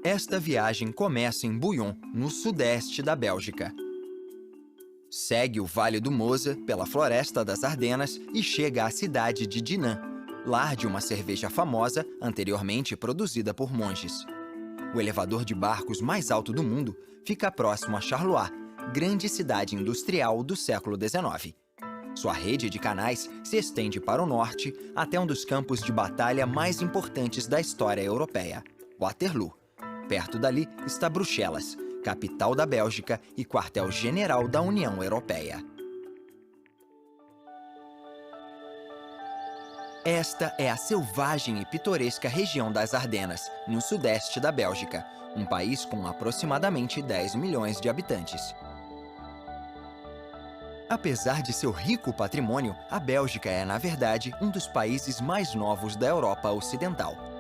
Esta viagem começa em Bouillon, no sudeste da Bélgica. Segue o Vale do Mosa pela Floresta das Ardenas e chega à cidade de Dinant, lar de uma cerveja famosa anteriormente produzida por monges. O elevador de barcos mais alto do mundo fica próximo a Charleroi, grande cidade industrial do século XIX. Sua rede de canais se estende para o norte até um dos campos de batalha mais importantes da história europeia, Waterloo. Perto dali está Bruxelas, capital da Bélgica e quartel-general da União Europeia. Esta é a selvagem e pitoresca região das Ardenas, no sudeste da Bélgica, um país com aproximadamente 10 milhões de habitantes. Apesar de seu rico patrimônio, a Bélgica é, na verdade, um dos países mais novos da Europa Ocidental.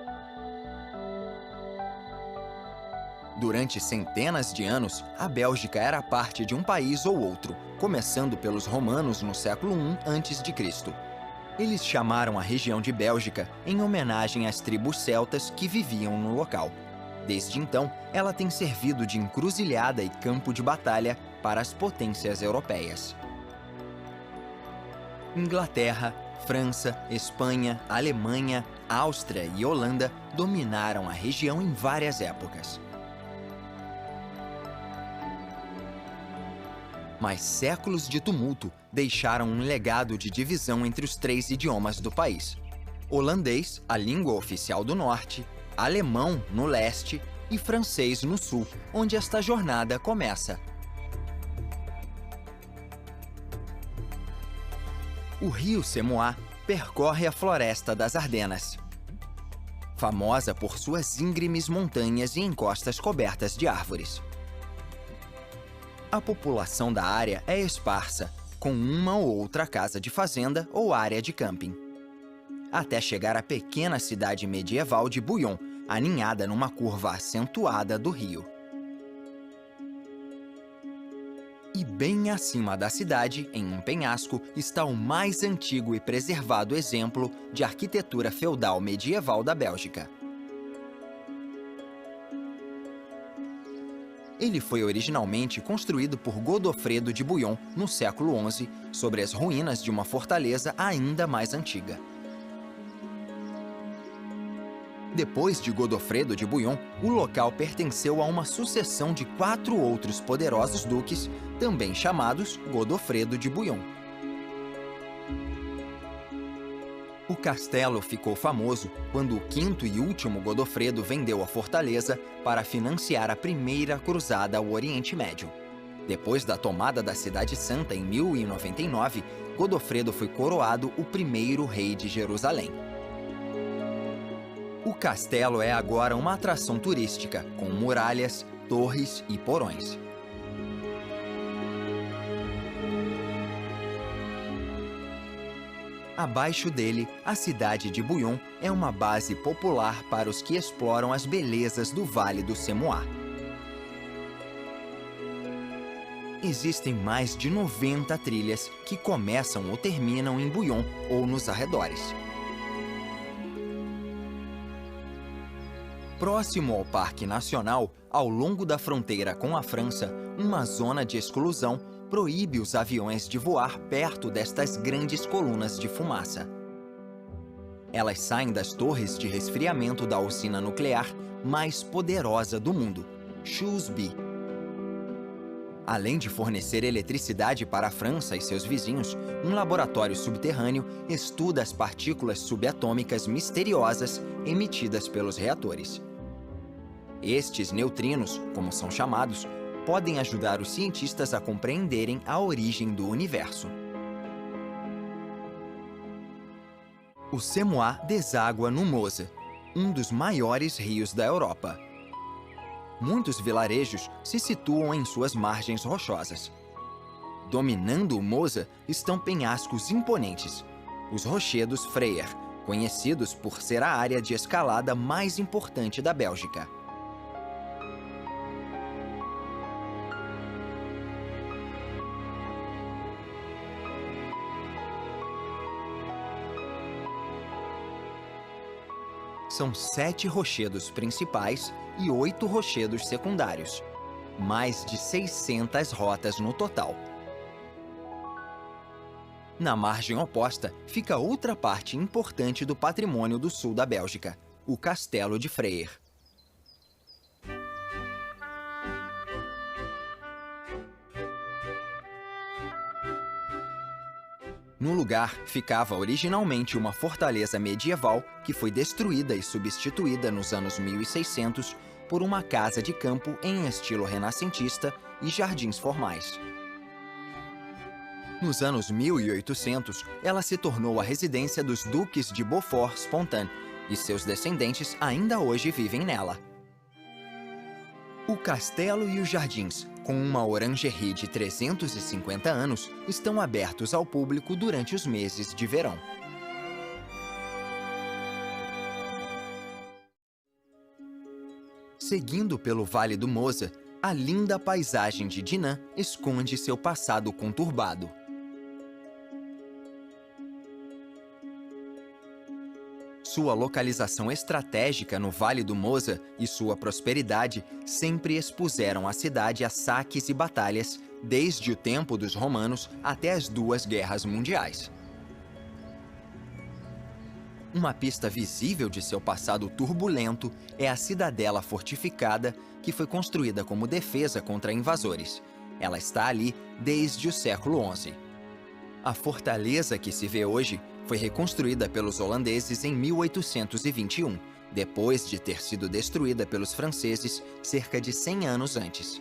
Durante centenas de anos, a Bélgica era parte de um país ou outro, começando pelos romanos no século I a.C. Eles chamaram a região de Bélgica em homenagem às tribos celtas que viviam no local. Desde então, ela tem servido de encruzilhada e campo de batalha para as potências europeias. Inglaterra, França, Espanha, Alemanha, Áustria e Holanda dominaram a região em várias épocas. Mas séculos de tumulto deixaram um legado de divisão entre os três idiomas do país: holandês, a língua oficial do norte, alemão no leste e francês no sul, onde esta jornada começa. O rio Semois percorre a Floresta das Ardenas, famosa por suas íngremes montanhas e encostas cobertas de árvores. A população da área é esparsa, com uma ou outra casa de fazenda ou área de camping. Até chegar à pequena cidade medieval de Bouillon, aninhada numa curva acentuada do rio. E bem acima da cidade, em um penhasco, está o mais antigo e preservado exemplo de arquitetura feudal medieval da Bélgica. Ele foi originalmente construído por Godofredo de Bouillon no século XI, sobre as ruínas de uma fortaleza ainda mais antiga. Depois de Godofredo de Bouillon, o local pertenceu a uma sucessão de 4 outros poderosos duques, também chamados Godofredo de Bouillon. O castelo ficou famoso quando o quinto e último Godofredo vendeu a fortaleza para financiar a primeira cruzada ao Oriente Médio. Depois da tomada da Cidade Santa em 1099, Godofredo foi coroado o primeiro rei de Jerusalém. O castelo é agora uma atração turística, com muralhas, torres e porões. Abaixo dele, a cidade de Bouillon é uma base popular para os que exploram as belezas do Vale do Semois. Existem mais de 90 trilhas que começam ou terminam em Bouillon ou nos arredores. Próximo ao Parque Nacional, ao longo da fronteira com a França, uma zona de exclusão proíbe os aviões de voar perto destas grandes colunas de fumaça. Elas saem das torres de resfriamento da usina nuclear mais poderosa do mundo, Chousby. Além de fornecer eletricidade para a França e seus vizinhos, um laboratório subterrâneo estuda as partículas subatômicas misteriosas emitidas pelos reatores. Estes neutrinos, como são chamados, podem ajudar os cientistas a compreenderem a origem do universo. O Semois deságua no Mosa, um dos maiores rios da Europa. Muitos vilarejos se situam em suas margens rochosas. Dominando o Mosa estão penhascos imponentes, os Rochedos Freyer, conhecidos por ser a área de escalada mais importante da Bélgica. São 7 rochedos principais e 8 rochedos secundários. Mais de 600 rotas no total. Na margem oposta fica outra parte importante do patrimônio do sul da Bélgica, o Castelo de Freyr. No lugar ficava originalmente uma fortaleza medieval que foi destruída e substituída nos anos 1600 por uma casa de campo em estilo renascentista e jardins formais. Nos anos 1800, ela se tornou a residência dos duques de Beaufort-Spontan e seus descendentes ainda hoje vivem nela. O castelo e os jardins, com uma orangerie de 350 anos, estão abertos ao público durante os meses de verão. Seguindo pelo Vale do Mosa, a linda paisagem de Dinant esconde seu passado conturbado. Sua localização estratégica no Vale do Mosa e sua prosperidade sempre expuseram a cidade a saques e batalhas, desde o tempo dos romanos até as 2 guerras mundiais. Uma pista visível de seu passado turbulento é a cidadela fortificada que foi construída como defesa contra invasores. Ela está ali desde o século XI. A fortaleza que se vê hoje foi reconstruída pelos holandeses em 1821, depois de ter sido destruída pelos franceses cerca de 100 anos antes.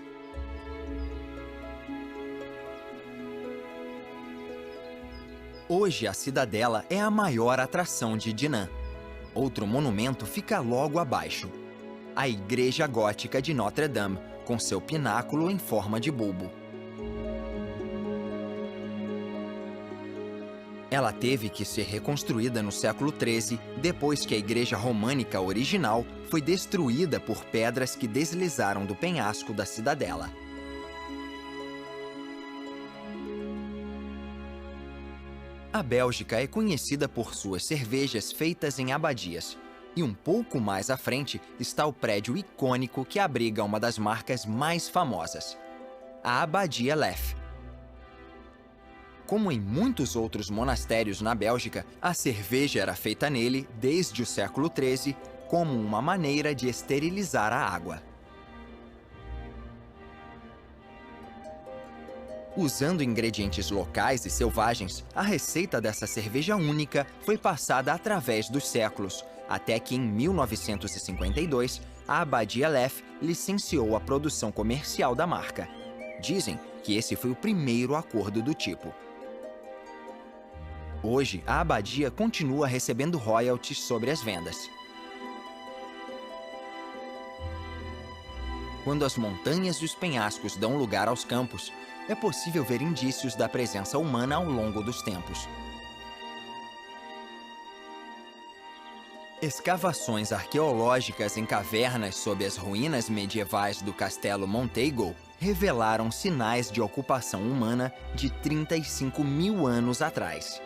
Hoje, a cidadela é a maior atração de Dinant. Outro monumento fica logo abaixo: a Igreja Gótica de Notre-Dame, com seu pináculo em forma de bulbo. Ela teve que ser reconstruída no século XIII, depois que a igreja românica original foi destruída por pedras que deslizaram do penhasco da cidadela. A Bélgica é conhecida por suas cervejas feitas em abadias. E um pouco mais à frente está o prédio icônico que abriga uma das marcas mais famosas, a Abadia Lef. Como em muitos outros monastérios na Bélgica, a cerveja era feita nele desde o século XIII como uma maneira de esterilizar a água. Usando ingredientes locais e selvagens, a receita dessa cerveja única foi passada através dos séculos, até que em 1952, a Abadia Lef licenciou a produção comercial da marca. Dizem que esse foi o primeiro acordo do tipo. Hoje, a abadia continua recebendo royalties sobre as vendas. Quando as montanhas e os penhascos dão lugar aos campos, é possível ver indícios da presença humana ao longo dos tempos. Escavações arqueológicas em cavernas sob as ruínas medievais do Castelo Montego revelaram sinais de ocupação humana de 35 mil anos atrás.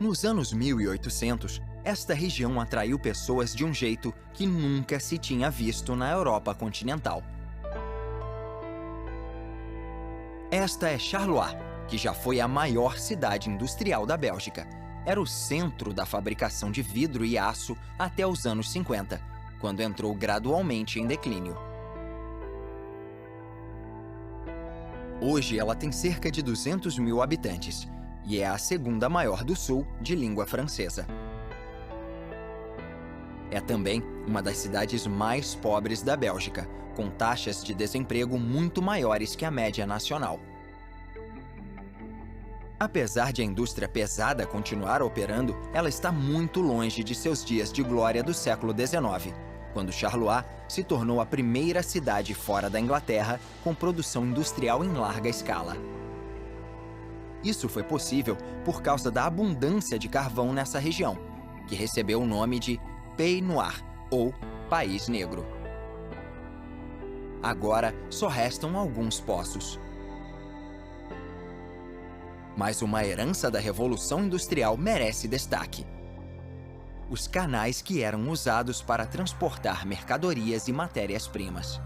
Nos anos 1800, esta região atraiu pessoas de um jeito que nunca se tinha visto na Europa continental. Esta é Charleroi, que já foi a maior cidade industrial da Bélgica. Era o centro da fabricação de vidro e aço até os anos 50, quando entrou gradualmente em declínio. Hoje ela tem cerca de 200 mil habitantes e é a segunda maior do sul de língua francesa. É também uma das cidades mais pobres da Bélgica, com taxas de desemprego muito maiores que a média nacional. Apesar de a indústria pesada continuar operando, ela está muito longe de seus dias de glória do século XIX, quando Charleroi se tornou a primeira cidade fora da Inglaterra com produção industrial em larga escala. Isso foi possível por causa da abundância de carvão nessa região, que recebeu o nome de Pays Noir, ou País Negro. Agora só restam alguns poços. Mas uma herança da Revolução Industrial merece destaque: os canais que eram usados para transportar mercadorias e matérias-primas.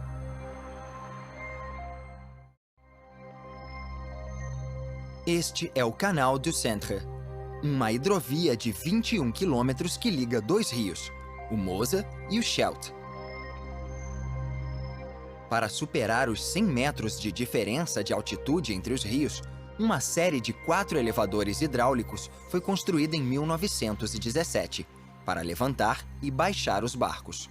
Este é o Canal du Centre, uma hidrovia de 21 quilômetros que liga dois rios, o Mosa e o Scheldt. Para superar os 100 metros de diferença de altitude entre os rios, uma série de 4 elevadores hidráulicos foi construída em 1917, para levantar e baixar os barcos.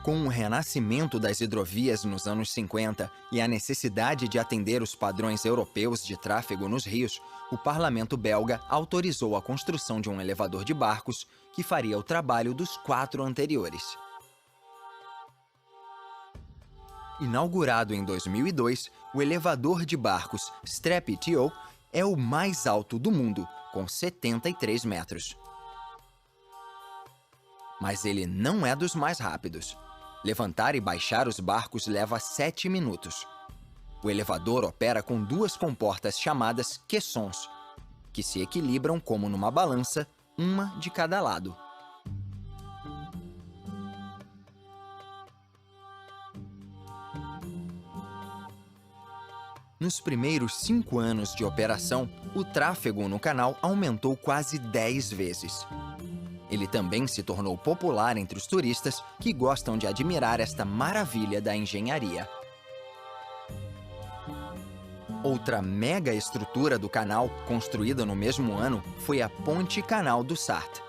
Com o renascimento das hidrovias nos anos 50 e a necessidade de atender os padrões europeus de tráfego nos rios, o parlamento belga autorizou a construção de um elevador de barcos que faria o trabalho dos 4 anteriores. Inaugurado em 2002, o elevador de barcos Strep-Thio é o mais alto do mundo, com 73 metros. Mas ele não é dos mais rápidos. Levantar e baixar os barcos leva 7 minutos. O elevador opera com 2 comportas chamadas caissons, que se equilibram como numa balança, uma de cada lado. Nos primeiros 5 anos de operação, o tráfego no canal aumentou quase 10 vezes. Ele também se tornou popular entre os turistas que gostam de admirar esta maravilha da engenharia. Outra mega estrutura do canal, construída no mesmo ano, foi a Ponte Canal do Sarthe.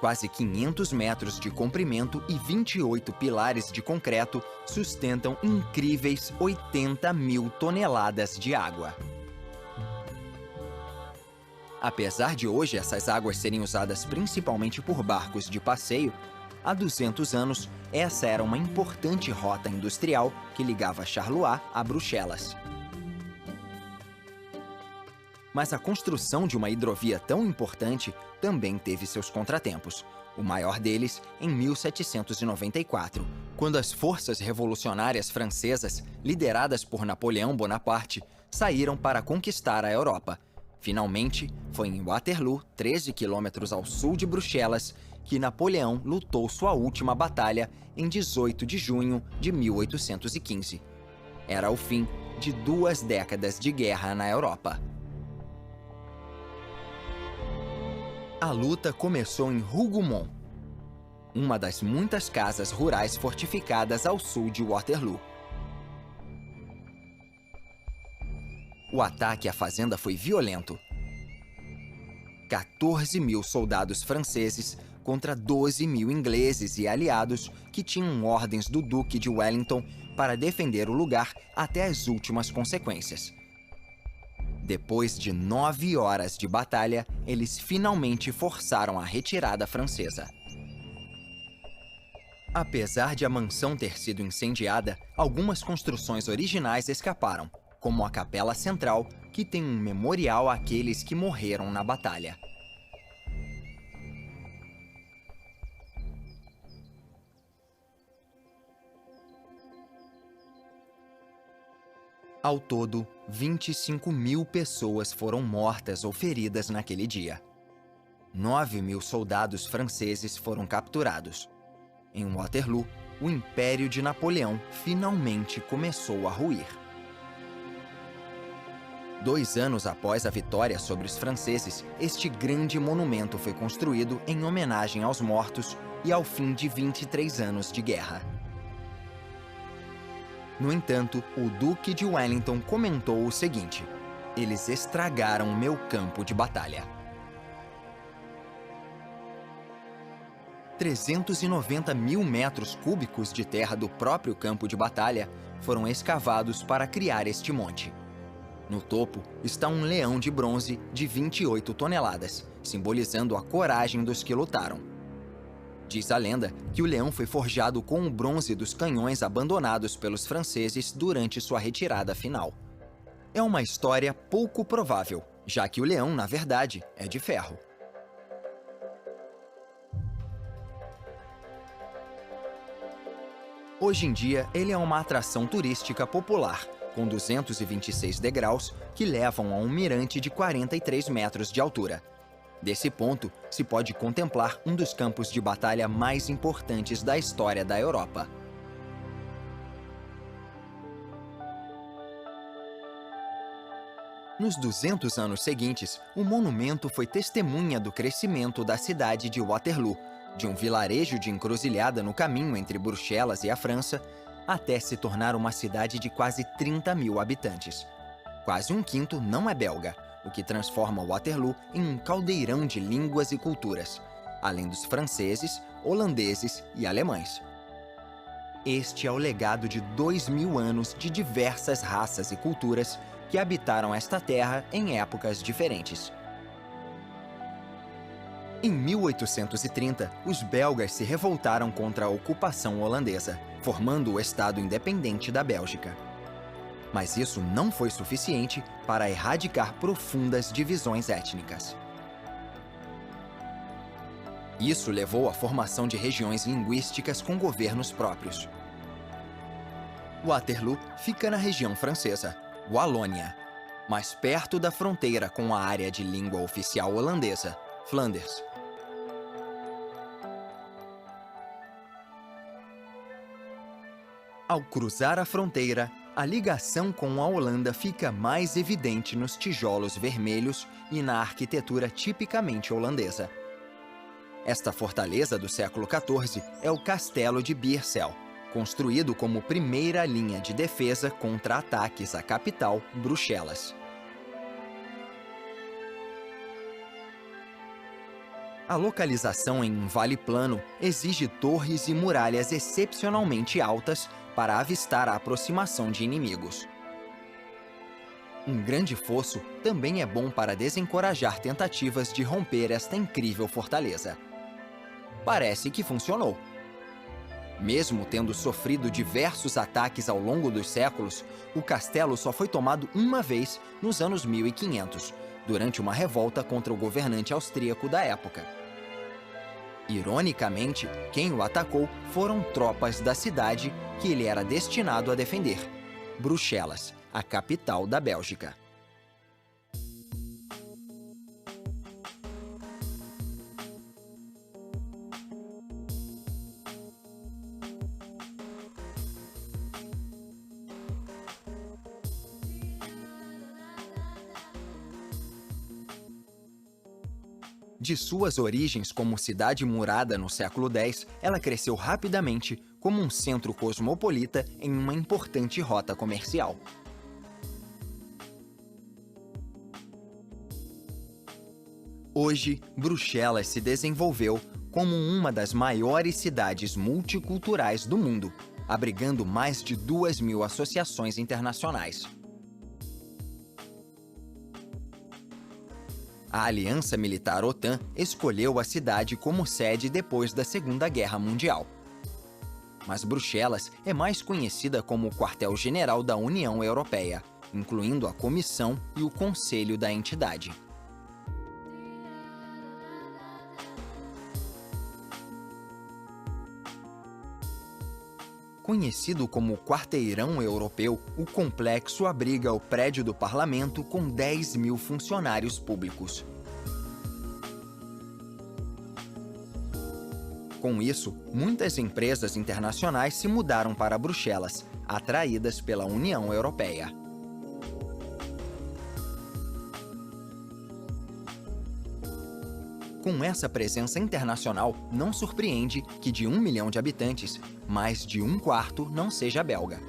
Quase 500 metros de comprimento e 28 pilares de concreto sustentam incríveis 80 mil toneladas de água. Apesar de hoje essas águas serem usadas principalmente por barcos de passeio, há 200 anos essa era uma importante rota industrial que ligava Charleroi a Bruxelas. Mas a construção de uma hidrovia tão importante também teve seus contratempos. O maior deles em 1794, quando as forças revolucionárias francesas, lideradas por Napoleão Bonaparte, saíram para conquistar a Europa. Finalmente, foi em Waterloo, 13 quilômetros ao sul de Bruxelas, que Napoleão lutou sua última batalha em 18 de junho de 1815. Era o fim de 2 décadas de guerra na Europa. A luta começou em Hougomont, uma das muitas casas rurais fortificadas ao sul de Waterloo. O ataque à fazenda foi violento. 14 mil soldados franceses contra 12 mil ingleses e aliados que tinham ordens do Duque de Wellington para defender o lugar até as últimas consequências. Depois de 9 horas de batalha, eles finalmente forçaram a retirada francesa. Apesar de a mansão ter sido incendiada, algumas construções originais escaparam, como a Capela Central, que tem um memorial àqueles que morreram na batalha. Ao todo, 25 mil pessoas foram mortas ou feridas naquele dia. 9 mil soldados franceses foram capturados. Em Waterloo, o Império de Napoleão finalmente começou a ruir. 2 anos após a vitória sobre os franceses, este grande monumento foi construído em homenagem aos mortos e ao fim de 23 anos de guerra. No entanto, o Duque de Wellington comentou o seguinte: "Eles estragaram meu campo de batalha." 390 mil metros cúbicos de terra do próprio campo de batalha foram escavados para criar este monte. No topo está um leão de bronze de 28 toneladas, simbolizando a coragem dos que lutaram. Diz a lenda que o leão foi forjado com o bronze dos canhões abandonados pelos franceses durante sua retirada final. É uma história pouco provável, já que o leão, na verdade, é de ferro. Hoje em dia, ele é uma atração turística popular, com 226 degraus que levam a um mirante de 43 metros de altura. Desse ponto, se pode contemplar um dos campos de batalha mais importantes da história da Europa. Nos 200 anos seguintes, o monumento foi testemunha do crescimento da cidade de Waterloo, de um vilarejo de encruzilhada no caminho entre Bruxelas e a França, até se tornar uma cidade de quase 30 mil habitantes. Quase um quinto não é belga, o que transforma Waterloo em um caldeirão de línguas e culturas, além dos franceses, holandeses e alemães. Este é o legado de 2000 anos de diversas raças e culturas que habitaram esta terra em épocas diferentes. Em 1830, os belgas se revoltaram contra a ocupação holandesa, formando o Estado independente da Bélgica. Mas isso não foi suficiente para erradicar profundas divisões étnicas. Isso levou à formação de regiões linguísticas com governos próprios. Waterloo fica na região francesa, Walônia, mais perto da fronteira com a área de língua oficial holandesa, Flanders. Ao cruzar a fronteira, a ligação com a Holanda fica mais evidente nos tijolos vermelhos e na arquitetura tipicamente holandesa. Esta fortaleza do século XIV é o Castelo de Biersel, construído como primeira linha de defesa contra ataques à capital, Bruxelas. A localização em um vale plano exige torres e muralhas excepcionalmente altas para avistar a aproximação de inimigos. Um grande fosso também é bom para desencorajar tentativas de romper esta incrível fortaleza. Parece que funcionou. Mesmo tendo sofrido diversos ataques ao longo dos séculos, o castelo só foi tomado uma vez nos anos 1500, durante uma revolta contra o governante austríaco da época. Ironicamente, quem o atacou foram tropas da cidade que ele era destinado a defender, Bruxelas, a capital da Bélgica. De suas origens como cidade murada no século X, ela cresceu rapidamente como um centro cosmopolita em uma importante rota comercial. Hoje, Bruxelas se desenvolveu como uma das maiores cidades multiculturais do mundo, abrigando mais de 2.000 associações internacionais. A Aliança Militar OTAN escolheu a cidade como sede depois da Segunda Guerra Mundial. Mas Bruxelas é mais conhecida como o quartel-general da União Europeia, incluindo a Comissão e o Conselho da entidade. Conhecido como Quarteirão Europeu, o complexo abriga o prédio do parlamento com 10.000 funcionários públicos. Com isso, muitas empresas internacionais se mudaram para Bruxelas, atraídas pela União Europeia. Com essa presença internacional, não surpreende que de 1 milhão de habitantes, mais de um quarto não seja belga.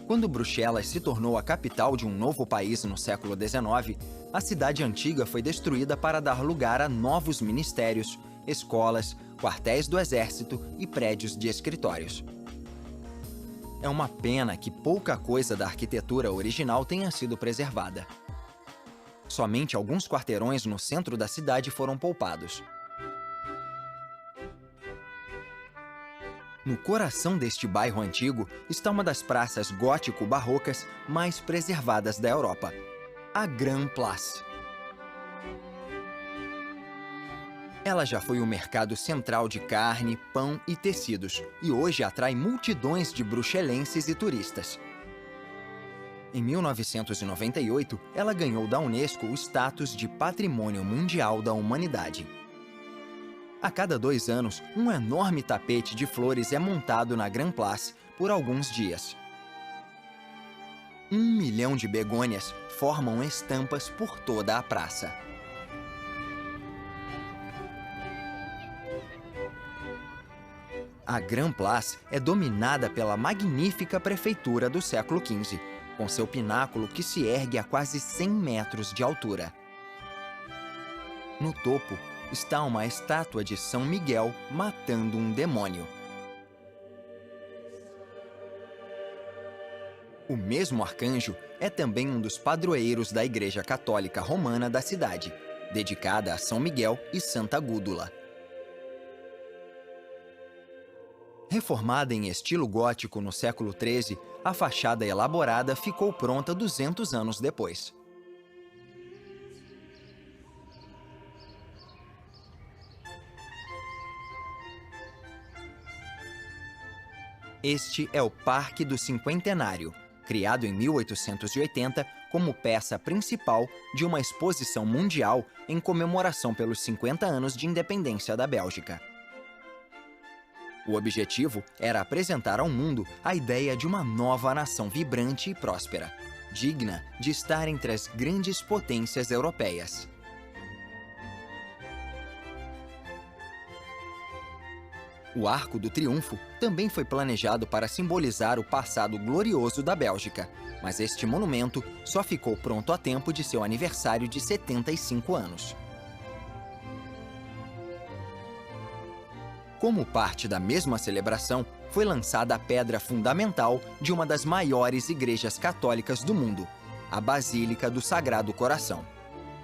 Quando Bruxelas se tornou a capital de um novo país no século XIX, a cidade antiga foi destruída para dar lugar a novos ministérios, escolas, quartéis do exército e prédios de escritórios. É uma pena que pouca coisa da arquitetura original tenha sido preservada. Somente alguns quarteirões no centro da cidade foram poupados. No coração deste bairro antigo está uma das praças gótico-barrocas mais preservadas da Europa, a Grand Place. Ela já foi o mercado central de carne, pão e tecidos e hoje atrai multidões de bruxelenses e turistas. Em 1998, ela ganhou da Unesco o status de Patrimônio Mundial da Humanidade. A cada 2 anos, um enorme tapete de flores é montado na Grand Place por alguns dias. 1 milhão de begônias formam estampas por toda a praça. A Grand Place é dominada pela magnífica prefeitura do século XV, com seu pináculo que se ergue a quase 100 metros de altura. No topo está uma estátua de São Miguel matando um demônio. O mesmo arcanjo é também um dos padroeiros da Igreja Católica Romana da cidade, dedicada a São Miguel e Santa Gúdula. Reformada em estilo gótico no século XIII, a fachada elaborada ficou pronta 200 anos depois. Este é o Parque do Cinquentenário, criado em 1880 como peça principal de uma exposição mundial em comemoração pelos 50 anos de independência da Bélgica. O objetivo era apresentar ao mundo a ideia de uma nova nação vibrante e próspera, digna de estar entre as grandes potências europeias. O Arco do Triunfo também foi planejado para simbolizar o passado glorioso da Bélgica, mas este monumento só ficou pronto a tempo de seu aniversário de 75 anos. Como parte da mesma celebração, foi lançada a pedra fundamental de uma das maiores igrejas católicas do mundo, a Basílica do Sagrado Coração.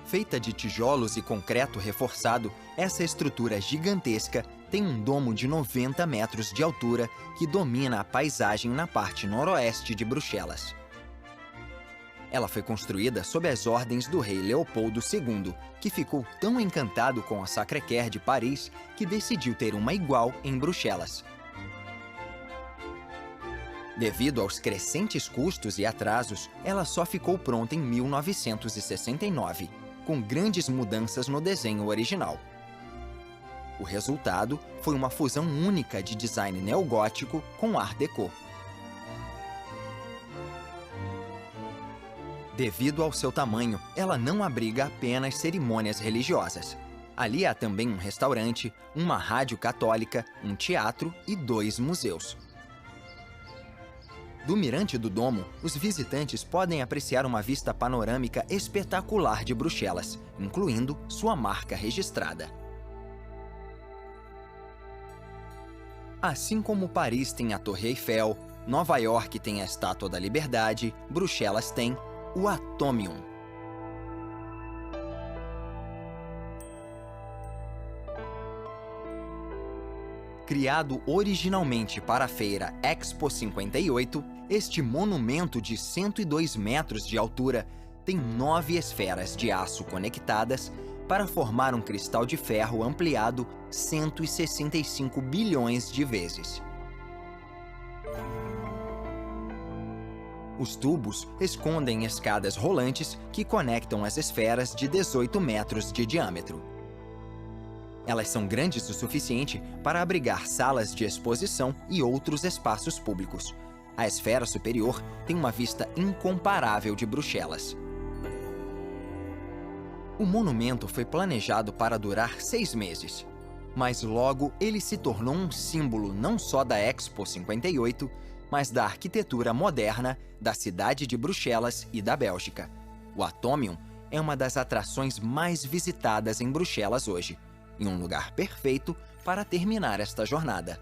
Feita de tijolos e concreto reforçado, essa estrutura gigantesca tem um domo de 90 metros de altura que domina a paisagem na parte noroeste de Bruxelas. Ela foi construída sob as ordens do rei Leopoldo II, que ficou tão encantado com a Sacré-Cœur de Paris que decidiu ter uma igual em Bruxelas. Devido aos crescentes custos e atrasos, ela só ficou pronta em 1969, com grandes mudanças no desenho original. O resultado foi uma fusão única de design neogótico com Art Deco. Devido ao seu tamanho, ela não abriga apenas cerimônias religiosas. Ali há também um restaurante, uma rádio católica, um teatro e 2 museus. Do mirante do domo, os visitantes podem apreciar uma vista panorâmica espetacular de Bruxelas, incluindo sua marca registrada. Assim como Paris tem a Torre Eiffel, Nova York tem a Estátua da Liberdade, Bruxelas tem o Atomium. Criado originalmente para a feira Expo 58, este monumento de 102 metros de altura tem 9 esferas de aço conectadas para formar um cristal de ferro ampliado 165 bilhões de vezes. Os tubos escondem escadas rolantes que conectam as esferas de 18 metros de diâmetro. Elas são grandes o suficiente para abrigar salas de exposição e outros espaços públicos. A esfera superior tem uma vista incomparável de Bruxelas. O monumento foi planejado para durar 6 meses, mas logo ele se tornou um símbolo não só da Expo 58, mas da arquitetura moderna da cidade de Bruxelas e da Bélgica. O Atomium é uma das atrações mais visitadas em Bruxelas hoje, e um lugar perfeito para terminar esta jornada.